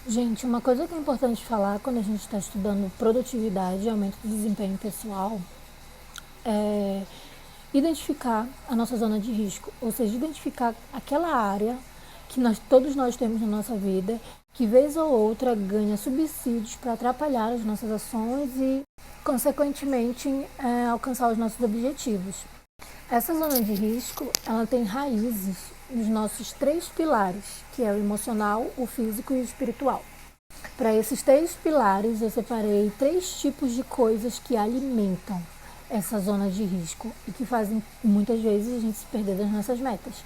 Gente, uma coisa que é importante falar quando a gente está estudando produtividade e aumento do desempenho pessoal é identificar a nossa zona de risco, ou seja, identificar aquela área que todos nós temos na nossa vida, que vez ou outra ganha subsídios para atrapalhar as nossas ações e, consequentemente, alcançar os nossos objetivos. Essa zona de risco, ela tem raízes nos nossos três pilares, que é o emocional, o físico e o espiritual. Para esses três pilares, eu separei três tipos de coisas que alimentam essa zona de risco e que fazem muitas vezes a gente se perder das nossas metas.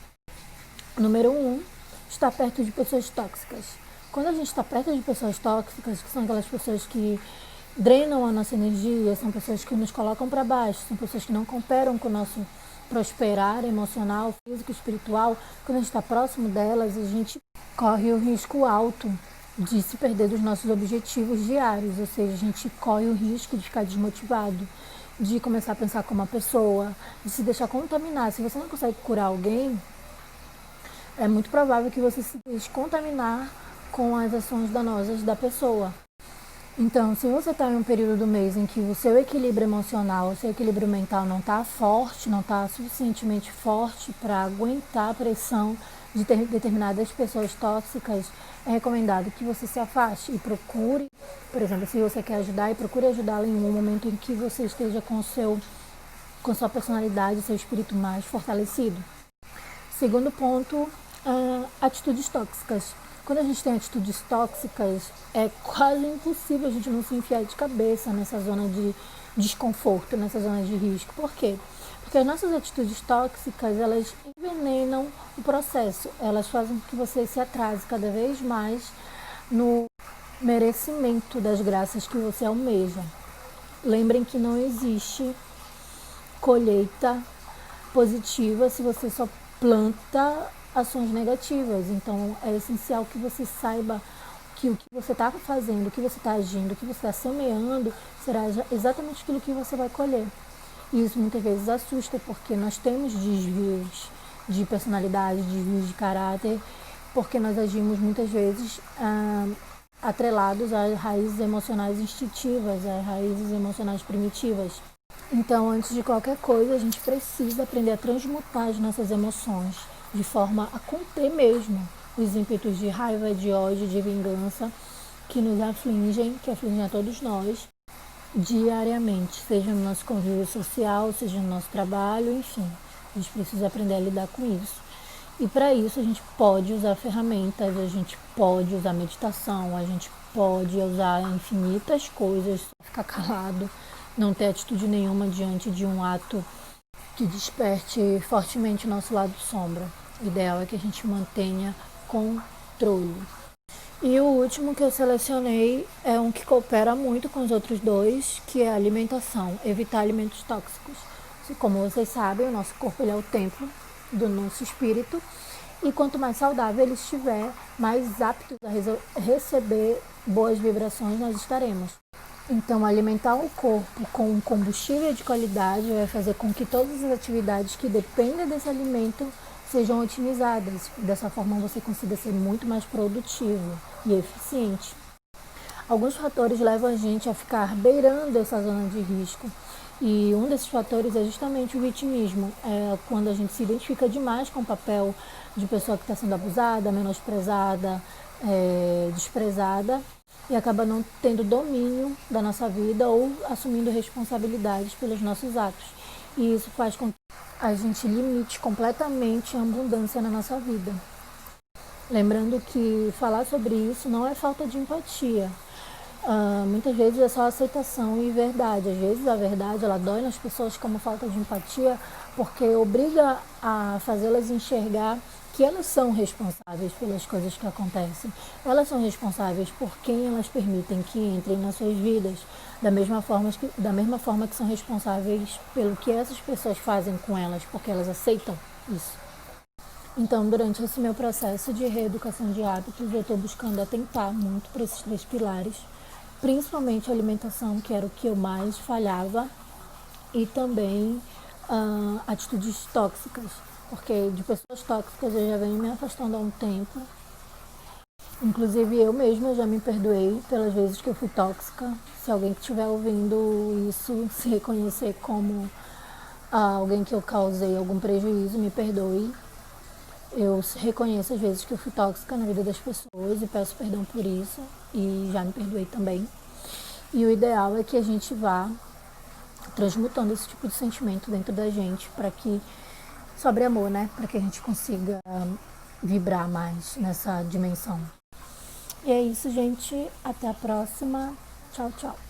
Número 1, estar perto de pessoas tóxicas. Quando a gente está perto de pessoas tóxicas, que são aquelas pessoas que drenam a nossa energia, são pessoas que nos colocam para baixo, são pessoas que não cooperam com o nosso prosperar emocional, físico, espiritual, quando a gente está próximo delas, a gente corre o risco alto de se perder dos nossos objetivos diários, ou seja, a gente corre o risco de ficar desmotivado, de começar a pensar como uma pessoa, de se deixar contaminar. Se você não consegue curar alguém, é muito provável que você se deixe contaminar com as ações danosas da pessoa. Então, se você está em um período do mês em que o seu equilíbrio emocional, o seu equilíbrio mental não está forte, não está suficientemente forte para aguentar a pressão de determinadas pessoas tóxicas, é recomendado que você se afaste e procure, por exemplo, se você quer ajudar, e procure ajudá-la em um momento em que você esteja com sua personalidade, seu espírito mais fortalecido. Segundo ponto, atitudes tóxicas. Quando a gente tem atitudes tóxicas, é quase impossível a gente não se enfiar de cabeça nessa zona de desconforto, nessa zona de risco. Por quê? Porque as nossas atitudes tóxicas, elas envenenam o processo. Elas fazem com que você se atrase cada vez mais no merecimento das graças que você almeja. Lembrem que não existe colheita positiva se você só planta ações negativas. Então é essencial que você saiba que o que você está fazendo, o que você está agindo, o que você está semeando será exatamente aquilo que você vai colher. E isso muitas vezes assusta, porque nós temos desvios de personalidade, desvios de caráter, porque nós agimos muitas vezes atrelados às raízes emocionais instintivas, às raízes emocionais primitivas. Então, antes de qualquer coisa, a gente precisa aprender a transmutar as nossas emoções de forma a conter mesmo os ímpetos de raiva, de ódio, de vingança que nos afligem, que afligem a todos nós diariamente, seja no nosso convívio social, seja no nosso trabalho, enfim. A gente precisa aprender a lidar com isso. E para isso a gente pode usar ferramentas, a gente pode usar meditação, a gente pode usar infinitas coisas, só ficar calado, não ter atitude nenhuma diante de um ato que desperte fortemente o nosso lado sombra. O ideal é que a gente mantenha controle. E o último que eu selecionei é um que coopera muito com os outros dois, que é a alimentação, evitar alimentos tóxicos. Como vocês sabem, o nosso corpo ele é o templo do nosso espírito, e quanto mais saudável ele estiver, mais aptos a receber boas vibrações nós estaremos. Então, alimentar o corpo com um combustível de qualidade vai fazer com que todas as atividades que dependem desse alimento sejam otimizadas. Dessa forma, você consiga ser muito mais produtivo e eficiente. Alguns fatores levam a gente a ficar beirando essa zona de risco. E um desses fatores é justamente o vitimismo. É quando a gente se identifica demais com o papel de pessoa que está sendo abusada, menosprezada, desprezada, e acaba não tendo domínio da nossa vida ou assumindo responsabilidades pelos nossos atos. E isso faz com que a gente limite completamente a abundância na nossa vida. Lembrando que falar sobre isso não é falta de empatia. Muitas vezes é só aceitação e verdade. Às vezes a verdade ela dói nas pessoas como falta de empatia, porque obriga a fazê-las enxergar que elas são responsáveis pelas coisas que acontecem. Elas são responsáveis por quem elas permitem que entrem nas suas vidas, da mesma forma que são responsáveis pelo que essas pessoas fazem com elas, porque elas aceitam isso. Então, durante esse meu processo de reeducação de hábitos, eu estou buscando atentar muito para esses três pilares, principalmente a alimentação, que era o que eu mais falhava, e também atitudes tóxicas, porque de pessoas tóxicas eu já venho me afastando há um tempo, Inclusive eu mesma já me perdoei pelas vezes que eu fui tóxica. Se alguém que estiver ouvindo isso se reconhecer como alguém que eu causei algum prejuízo, me perdoe. Eu reconheço as vezes que eu fui tóxica na vida das pessoas e peço perdão por isso. E já me perdoei também. E o ideal é que a gente vá transmutando esse tipo de sentimento dentro da gente para que sobre amor, né? Para que a gente consiga vibrar mais nessa dimensão. E é isso, gente. Até a próxima. Tchau, tchau.